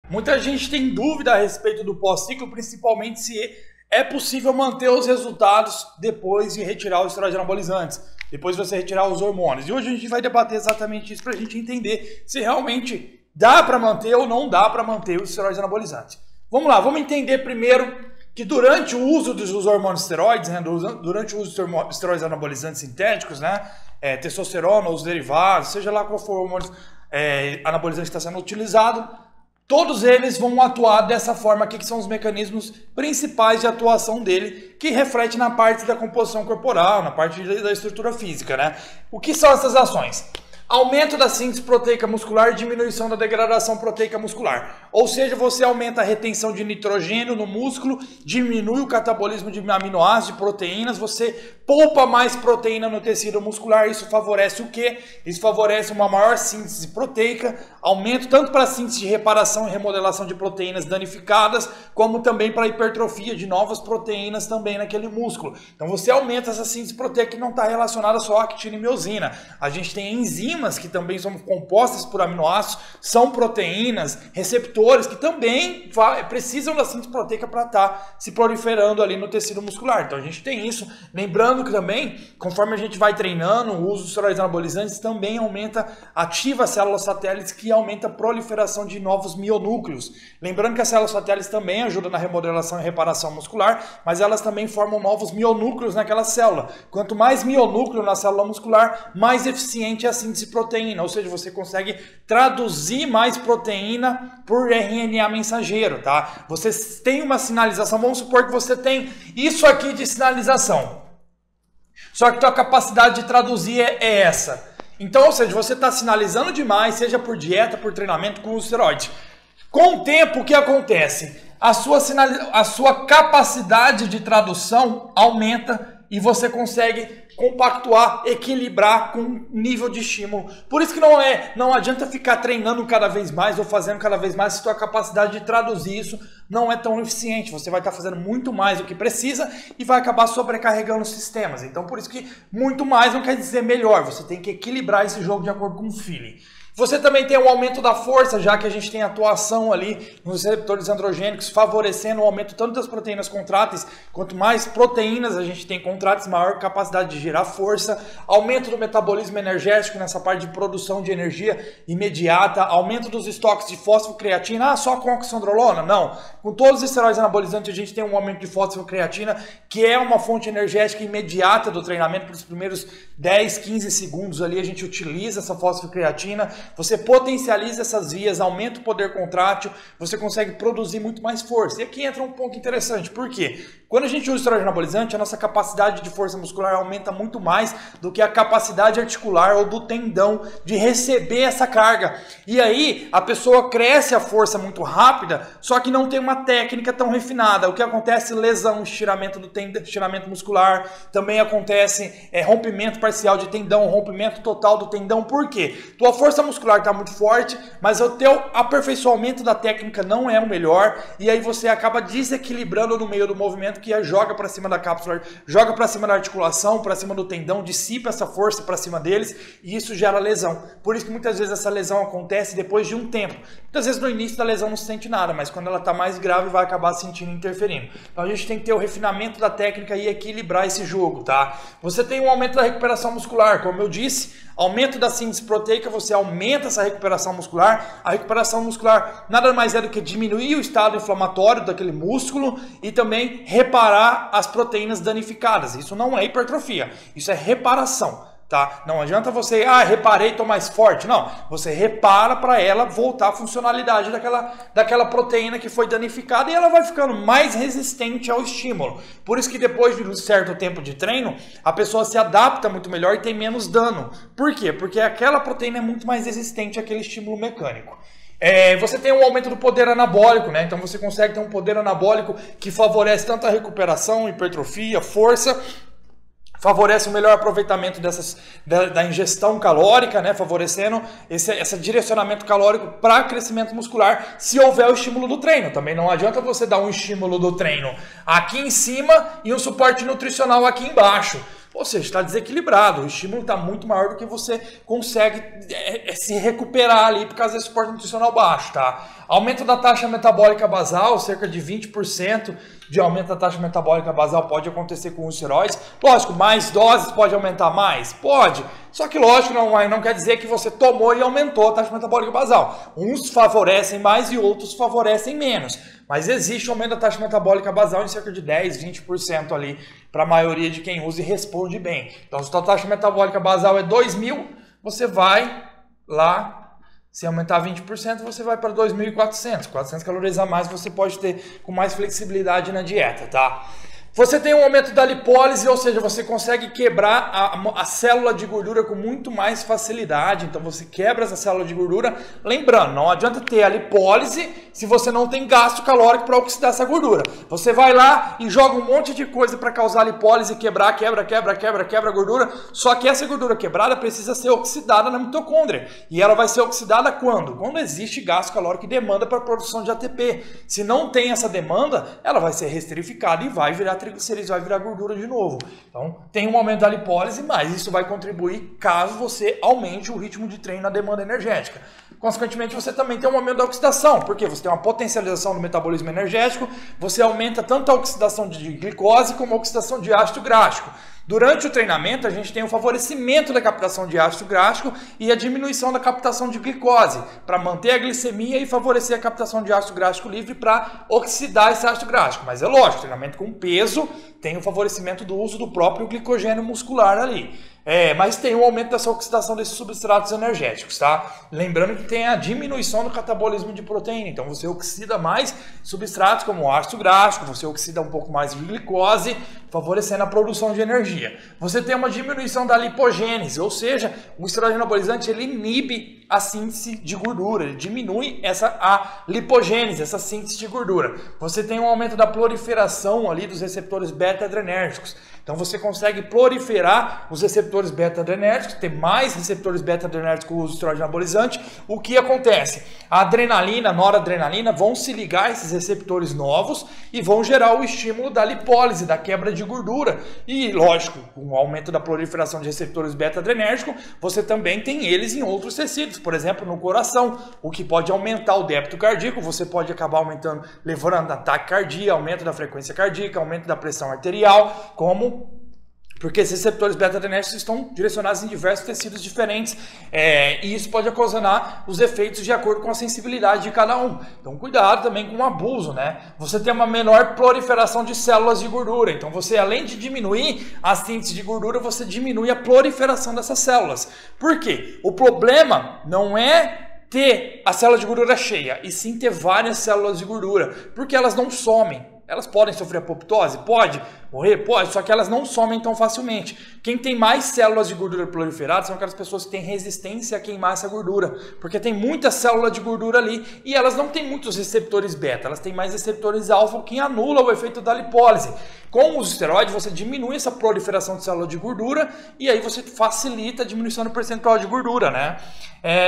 Muita gente tem dúvida a respeito do pós-ciclo, principalmente se é possível manter os resultados depois de retirar os esteroides anabolizantes, depois de você retirar os hormônios. E hoje a gente vai debater exatamente isso para a gente entender se realmente dá para manter ou não dá para manter os esteroides anabolizantes. Vamos lá, vamos entender primeiro que durante o uso dos hormônios esteroides, né, durante o uso dos esteroides anabolizantes sintéticos, né, testosterona, os derivados, seja lá qual for o hormônio anabolizante que está sendo utilizado, todos eles vão atuar dessa forma aqui, que são os mecanismos principais de atuação dele, que reflete na parte da composição corporal, na parte da estrutura física, né? O que são essas ações? Aumento da síntese proteica muscular e diminuição da degradação proteica muscular. Ou seja, você aumenta a retenção de nitrogênio no músculo, diminui o catabolismo de aminoácidos, de proteínas, você poupa mais proteína no tecido muscular. Isso favorece o quê? Isso favorece uma maior síntese proteica, aumento tanto para a síntese de reparação e remodelação de proteínas danificadas, como também para a hipertrofia de novas proteínas também naquele músculo. Então você aumenta essa síntese proteica que não está relacionada só à actina e miosina. A gente tem enzimas que também são compostas por aminoácidos, são proteínas, receptores que também precisam da síntese proteica para estar se proliferando ali no tecido muscular. Então a gente tem isso. Lembrando que também, conforme a gente vai treinando, o uso dos esteroides anabolizantes também ativa as células satélites, que aumenta a proliferação de novos mionúcleos. Lembrando que as células satélites também ajudam na remodelação e reparação muscular, mas elas também formam novos mionúcleos naquela célula. Quanto mais mionúcleo na célula muscular, mais eficiente é a síntese proteína, ou seja, você consegue traduzir mais proteína por RNA mensageiro, tá? Você tem uma sinalização, vamos supor que você tem isso aqui de sinalização, só que a tua capacidade de traduzir é essa. Então, ou seja, você está sinalizando demais, seja por dieta, por treinamento com o esteroide. Com o tempo, o que acontece? A sua capacidade de tradução aumenta e você consegue compactuar, equilibrar com o nível de estímulo. Por isso que não adianta ficar treinando cada vez mais ou fazendo cada vez mais se a tua capacidade de traduzir isso não é tão eficiente. Você vai estar fazendo muito mais do que precisa e vai acabar sobrecarregando os sistemas. Então por isso que muito mais não quer dizer melhor. Você tem que equilibrar esse jogo de acordo com o feeling. Você também tem um aumento da força, já que a gente tem atuação ali nos receptores androgênicos, favorecendo o aumento tanto das proteínas contráteis, quanto mais proteínas a gente tem contráteis, maior capacidade de gerar força, aumento do metabolismo energético nessa parte de produção de energia imediata, aumento dos estoques de fosfocreatina, só com oxandrolona? Não. Com todos os esteroides anabolizantes a gente tem um aumento de fosfocreatina, que é uma fonte energética imediata do treinamento. Para os primeiros 10, 15 segundos ali a gente utiliza essa fosfocreatina. Você potencializa essas vias, aumenta o poder contrátil, você consegue produzir muito mais força. E aqui entra um ponto interessante, por quê? Quando a gente usa esteroide anabolizante, a nossa capacidade de força muscular aumenta muito mais do que a capacidade articular ou do tendão de receber essa carga. E aí a pessoa cresce a força muito rápida, só que não tem uma técnica tão refinada. O que acontece? Lesão, estiramento do tendão, estiramento muscular, também acontece rompimento parcial de tendão, rompimento total do tendão. Por quê? Tua força muscular está muito forte, mas o teu aperfeiçoamento da técnica não é o melhor, e aí você acaba desequilibrando no meio do movimento, que joga para cima da cápsula, joga para cima da articulação, para cima do tendão, dissipa essa força para cima deles, e isso gera lesão. Por isso que muitas vezes essa lesão acontece depois de um tempo. Muitas vezes no início da lesão não se sente nada, mas quando ela está mais grave vai acabar sentindo, interferindo. Então a gente tem que ter o refinamento da técnica e equilibrar esse jogo, tá? Você tem um aumento da recuperação muscular, como eu disse, aumento da síntese proteica, você aumenta essa recuperação muscular. A recuperação muscular nada mais é do que diminuir o estado inflamatório daquele músculo e também reparar as proteínas danificadas. Isso não é hipertrofia, isso é reparação. Tá? Não adianta você, reparei, tô mais forte. Não, você repara para ela voltar à funcionalidade daquela proteína que foi danificada, e ela vai ficando mais resistente ao estímulo. Por isso que depois de um certo tempo de treino, a pessoa se adapta muito melhor e tem menos dano. Por quê? Porque aquela proteína é muito mais resistente àquele estímulo mecânico. Você tem um aumento do poder anabólico, né? Então você consegue ter um poder anabólico que favorece tanto a recuperação, hipertrofia, força, favorece o melhor aproveitamento da ingestão calórica, né? Favorecendo esse direcionamento calórico para crescimento muscular, se houver o estímulo do treino. Também não adianta você dar um estímulo do treino aqui em cima e um suporte nutricional aqui embaixo. Ou seja, está desequilibrado, o estímulo está muito maior do que você consegue se recuperar ali por causa desse suporte nutricional baixo, tá? Aumento da taxa metabólica basal, cerca de 20% de aumento da taxa metabólica basal pode acontecer com os esteroides. Lógico, mais doses pode aumentar mais? Pode. Só que lógico, não quer dizer que você tomou e aumentou a taxa metabólica basal. Uns favorecem mais e outros favorecem menos. Mas existe um aumento da taxa metabólica basal em cerca de 10, 20% ali para a maioria de quem usa e responde bem. Então, se a taxa metabólica basal é 2.000, você vai lá. Se aumentar 20%, você vai para 2.400. 400 calorias a mais você pode ter com mais flexibilidade na dieta, tá? Você tem um aumento da lipólise, ou seja, você consegue quebrar a célula de gordura com muito mais facilidade. Então você quebra essa célula de gordura. Lembrando, não adianta ter a lipólise se você não tem gasto calórico para oxidar essa gordura. Você vai lá e joga um monte de coisa para causar lipólise, quebrar, quebra a gordura. Só que essa gordura quebrada precisa ser oxidada na mitocôndria. E ela vai ser oxidada quando? Quando existe gasto calórico e demanda para a produção de ATP. Se não tem essa demanda, ela vai ser restrificada e vai virar triglicerídeos, vai virar gordura de novo. Então, tem um aumento da lipólise, mas isso vai contribuir caso você aumente o ritmo de treino na demanda energética. Consequentemente, você também tem um aumento da oxidação, porque você tem uma potencialização do metabolismo energético, você aumenta tanto a oxidação de glicose como a oxidação de ácido gráfico. Durante o treinamento, a gente tem o favorecimento da captação de ácido gráfico e a diminuição da captação de glicose, para manter a glicemia e favorecer a captação de ácido gráfico livre para oxidar esse ácido gráfico. Mas é lógico, treinamento com peso tem o favorecimento do uso do próprio glicogênio muscular ali. Mas tem um aumento dessa oxidação desses substratos energéticos, tá? Lembrando que tem a diminuição do catabolismo de proteína, então você oxida mais substratos como o ácido gráfico, você oxida um pouco mais de glicose, favorecendo a produção de energia. Você tem uma diminuição da lipogênese, ou seja, o esteroide anabolizante ele inibe a síntese de gordura, ele diminui a lipogênese, essa síntese de gordura. Você tem um aumento da proliferação ali dos receptores beta-adrenérgicos. Então você consegue proliferar os receptores beta-adrenérgicos, ter mais receptores beta-adrenérgicos com o uso do esteroide anabolizante. O que acontece? A adrenalina, a noradrenalina vão se ligar a esses receptores novos e vão gerar o estímulo da lipólise, da quebra de gordura. E lógico, com o aumento da proliferação de receptores beta-adrenérgicos, você também tem eles em outros tecidos, por exemplo, no coração, o que pode aumentar o débito cardíaco, você pode acabar aumentando, levando a taquicardia, aumento da frequência cardíaca, aumento da pressão arterial, porque esses receptores beta-adrenérgicos estão direcionados em diversos tecidos diferentes e isso pode ocasionar os efeitos de acordo com a sensibilidade de cada um. Então cuidado também com o abuso, né? Você tem uma menor proliferação de células de gordura, então você além de diminuir a síntese de gordura, você diminui a proliferação dessas células. Por quê? O problema não é ter a célula de gordura cheia, e sim ter várias células de gordura, porque elas não somem. Elas podem sofrer apoptose? Pode. Morrer? Pode. Só que elas não somem tão facilmente. Quem tem mais células de gordura proliferadas são aquelas pessoas que têm resistência a queimar essa gordura. Porque tem muita célula de gordura ali e elas não têm muitos receptores beta. Elas têm mais receptores alfa, que anula o efeito da lipólise. Com os esteroides, você diminui essa proliferação de célula de gordura e aí você facilita a diminuição do percentual de gordura, né?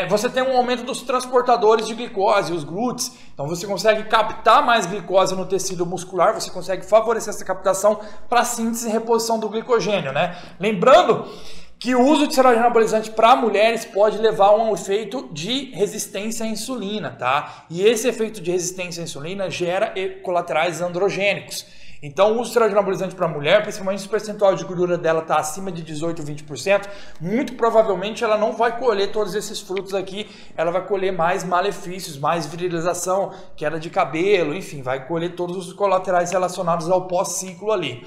Você tem um aumento dos transportadores de glicose, os GLUTs. Então você consegue captar mais glicose no tecido muscular, você consegue favorecer essa captação para síntese e reposição do glicogênio, né? Lembrando que o uso de esteroide anabolizante para mulheres pode levar a um efeito de resistência à insulina, tá? E esse efeito de resistência à insulina gera colaterais androgênicos. Então, o uso de esteroide anabolizante para a mulher, principalmente se o percentual de gordura dela está acima de 18, 20%, muito provavelmente ela não vai colher todos esses frutos aqui, ela vai colher mais malefícios, mais virilização, queda de cabelo, enfim, vai colher todos os colaterais relacionados ao pós-ciclo ali.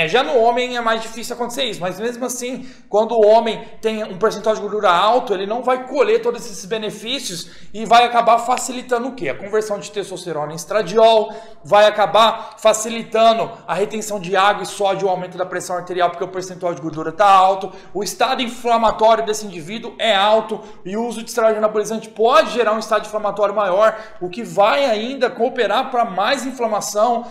Já no homem é mais difícil acontecer isso, mas mesmo assim, quando o homem tem um percentual de gordura alto, ele não vai colher todos esses benefícios e vai acabar facilitando o quê? A conversão de testosterona em estradiol, vai acabar facilitando a retenção de água e sódio, o aumento da pressão arterial, porque o percentual de gordura está alto, o estado inflamatório desse indivíduo é alto e o uso de esteroide anabolizante pode gerar um estado inflamatório maior, o que vai ainda cooperar para mais inflamação,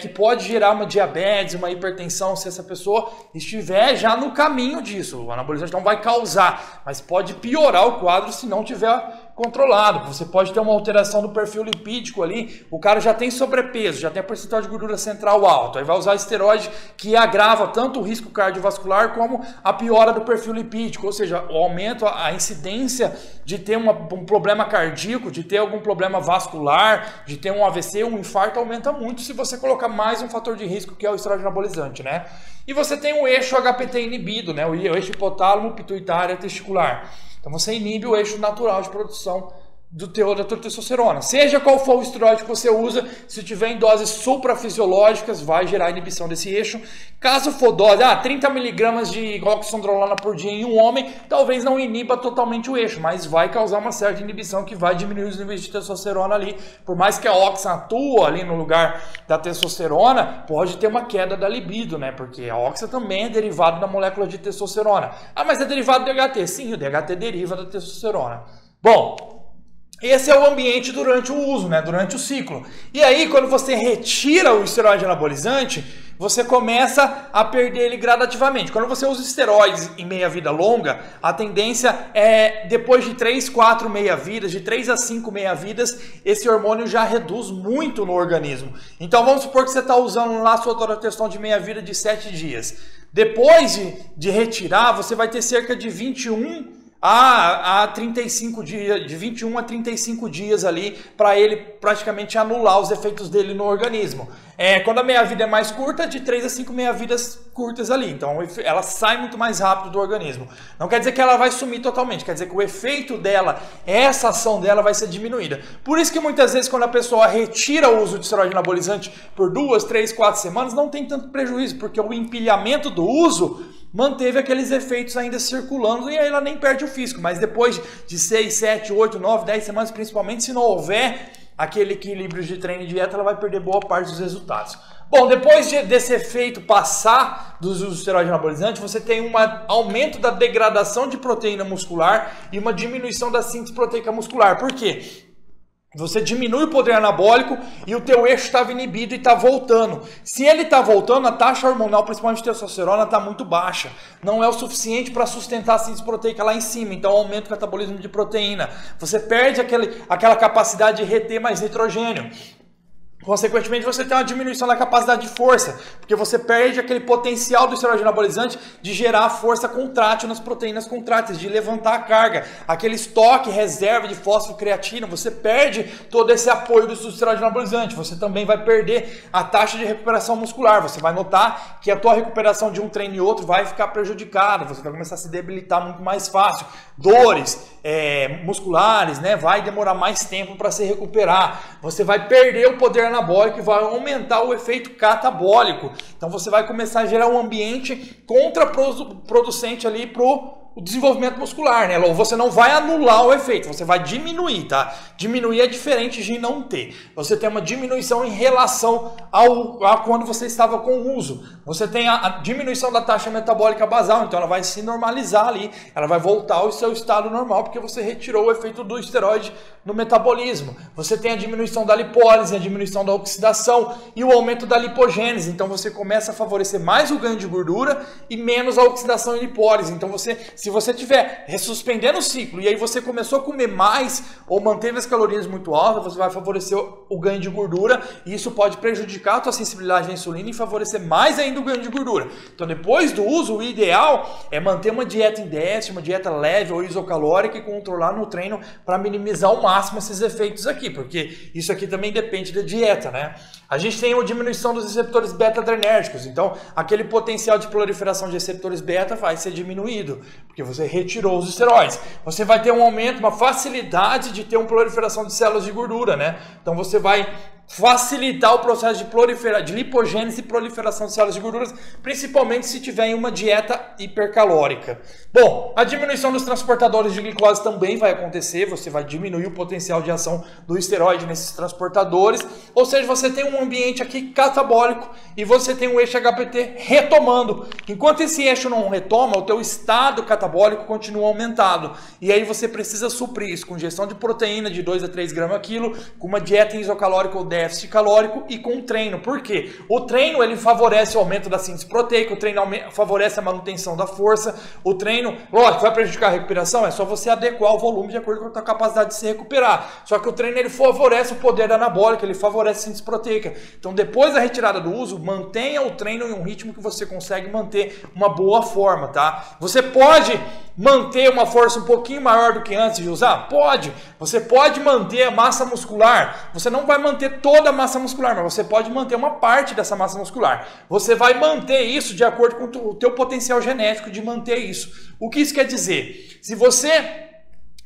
que pode gerar uma diabetes, uma hipertensão, se essa pessoa estiver já no caminho disso. O anabolizante não vai causar, mas pode piorar o quadro se não tiver controlado. Você pode ter uma alteração do perfil lipídico ali, o cara já tem sobrepeso, já tem a percentual de gordura central alto, aí vai usar esteroide que agrava tanto o risco cardiovascular como a piora do perfil lipídico, ou seja, o aumento, a incidência de ter um problema cardíaco, de ter algum problema vascular, de ter um AVC, um infarto, aumenta muito se você colocar mais um fator de risco que é o esteroide anabolizante, né? E você tem o eixo HPT inibido, né? O eixo hipotálamo, pituitária, testicular. Então você inibe o eixo natural de produção do teor da testosterona. Seja qual for o esteroide que você usa, se tiver em doses suprafisiológicas, vai gerar inibição desse eixo. Caso for dose, 30 mg de oxandrolona por dia em um homem, talvez não iniba totalmente o eixo, mas vai causar uma certa inibição que vai diminuir os níveis de testosterona ali. Por mais que a oxa atua ali no lugar da testosterona, pode ter uma queda da libido, né? Porque a oxa também é derivado da molécula de testosterona. Mas é derivado do DHT. Sim, o DHT deriva da testosterona. Bom, esse é o ambiente durante o uso, né? Durante o ciclo. E aí, quando você retira o esteroide anabolizante, você começa a perder ele gradativamente. Quando você usa esteroides em meia-vida longa, a tendência é, depois de 3, 4 meia-vidas, de 3 a 5 meia-vidas, esse hormônio já reduz muito no organismo. Então, vamos supor que você está usando lá a sua testosterona de meia-vida de 7 dias. Depois de retirar, você vai ter cerca de 21 a 35 dias, de 21 a 35 dias ali, para ele praticamente anular os efeitos dele no organismo. Quando a meia-vida é mais curta, de 3 a 5 meia-vidas curtas ali. Então ela sai muito mais rápido do organismo. Não quer dizer que ela vai sumir totalmente, quer dizer que o efeito dela, essa ação dela vai ser diminuída. Por isso que muitas vezes quando a pessoa retira o uso de esteroide anabolizante por 2, 3, 4 semanas, não tem tanto prejuízo, porque o empilhamento do uso manteve aqueles efeitos ainda circulando e aí ela nem perde o físico. Mas depois de 6, 7, 8, 9, 10 semanas, principalmente se não houver aquele equilíbrio de treino e dieta, ela vai perder boa parte dos resultados. Bom, depois desse efeito passar do uso do esteroide anabolizante, você tem um aumento da degradação de proteína muscular e uma diminuição da síntese proteica muscular. Por quê? Você diminui o poder anabólico e o teu eixo estava inibido e está voltando. Se ele está voltando, a taxa hormonal, principalmente de testosterona, está muito baixa. Não é o suficiente para sustentar a síntese proteica lá em cima. Então aumenta o catabolismo de proteína. Você perde aquela capacidade de reter mais nitrogênio. Consequentemente, você tem uma diminuição da capacidade de força, porque você perde aquele potencial do esteroide anabolizante de gerar força contrátil nas proteínas contráteis, de levantar a carga, aquele estoque, reserva de fósforo, creatina, você perde todo esse apoio do esteroide anabolizante. Você também vai perder a taxa de recuperação muscular, você vai notar que a tua recuperação de um treino e outro vai ficar prejudicada, você vai começar a se debilitar muito mais fácil, dores musculares, né? Vai demorar mais tempo para se recuperar, você vai perder o poder anabólico e vai aumentar o efeito catabólico. Então você vai começar a gerar um ambiente contraproducente ali pro o desenvolvimento muscular, né? Ou você não vai anular o efeito, você vai diminuir, tá? Diminuir é diferente de não ter. Você tem uma diminuição em relação a quando você estava com o uso. Você tem a diminuição da taxa metabólica basal, então ela vai se normalizar ali, ela vai voltar ao seu estado normal, porque você retirou o efeito do esteroide no metabolismo. Você tem a diminuição da lipólise, a diminuição da oxidação e o aumento da lipogênese. Então você começa a favorecer mais o ganho de gordura e menos a oxidação e lipólise. Então se você estiver suspendendo o ciclo e aí você começou a comer mais ou manteve as calorias muito altas, você vai favorecer o ganho de gordura e isso pode prejudicar a tua sensibilidade à insulina e favorecer mais ainda o ganho de gordura. Então depois do uso, o ideal é manter uma dieta em déficit, uma dieta leve ou isocalórica e controlar no treino para minimizar ao máximo esses efeitos aqui, porque isso aqui também depende da dieta, né? A gente tem uma diminuição dos receptores beta-adrenérgicos, então aquele potencial de proliferação de receptores beta vai ser diminuído, porque você retirou os esteroides. Você vai ter um aumento, uma facilidade de ter uma proliferação de células de gordura, né? Então você vai facilitar o processo de lipogênese e proliferação de células de gorduras, principalmente se tiver em uma dieta hipercalórica. Bom, a diminuição dos transportadores de glicose também vai acontecer, você vai diminuir o potencial de ação do esteroide nesses transportadores, ou seja, você tem um ambiente aqui catabólico e você tem um eixo HPT retomando. Enquanto esse eixo não retoma, o teu estado catabólico continua aumentado, e aí você precisa suprir isso com ingestão de proteína de 2 a 3 gramas a quilo, com uma dieta isocalórica ou déficit calórico e com o treino. Por quê? O treino ele favorece o aumento da síntese proteica, o treino favorece a manutenção da força, o treino, lógico, vai prejudicar a recuperação, é só você adequar o volume de acordo com a sua capacidade de se recuperar. Só que o treino ele favorece o poder anabólico, ele favorece a síntese proteica. Então depois da retirada do uso, mantenha o treino em um ritmo que você consegue manter uma boa forma, tá? Você pode manter uma força um pouquinho maior do que antes de usar? Pode. Você pode manter a massa muscular. Você não vai manter toda a massa muscular, mas você pode manter uma parte dessa massa muscular. Você vai manter isso de acordo com o teu potencial genético de manter isso. O que isso quer dizer? Se você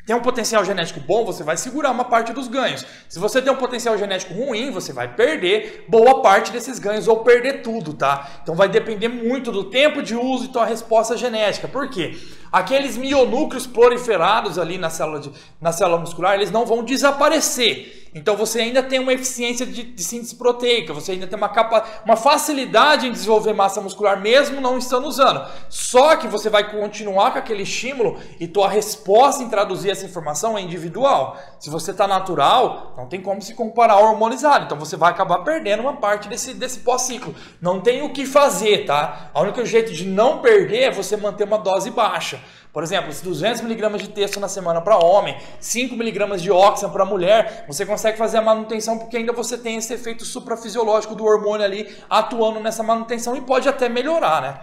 tem um potencial genético bom, você vai segurar uma parte dos ganhos. Se você tem um potencial genético ruim, você vai perder boa parte desses ganhos ou perder tudo, tá? Então vai depender muito do tempo de uso e tua resposta genética. Por quê? Aqueles mionúcleos proliferados ali na célula muscular, eles não vão desaparecer. Então você ainda tem uma eficiência de síntese proteica, você ainda tem uma facilidade em desenvolver massa muscular mesmo não estando usando. Só que você vai continuar com aquele estímulo e tua resposta em traduzir essa informação é individual. Se você está natural, não tem como se comparar ao hormonizado. Então você vai acabar perdendo uma parte desse pós-ciclo. Não tem o que fazer, tá? O único jeito de não perder é você manter uma dose baixa. Por exemplo, 200 mg de testo na semana para homem, 5 mg de óxido para mulher, você consegue fazer a manutenção porque ainda você tem esse efeito suprafisiológico do hormônio ali atuando nessa manutenção e pode até melhorar, né?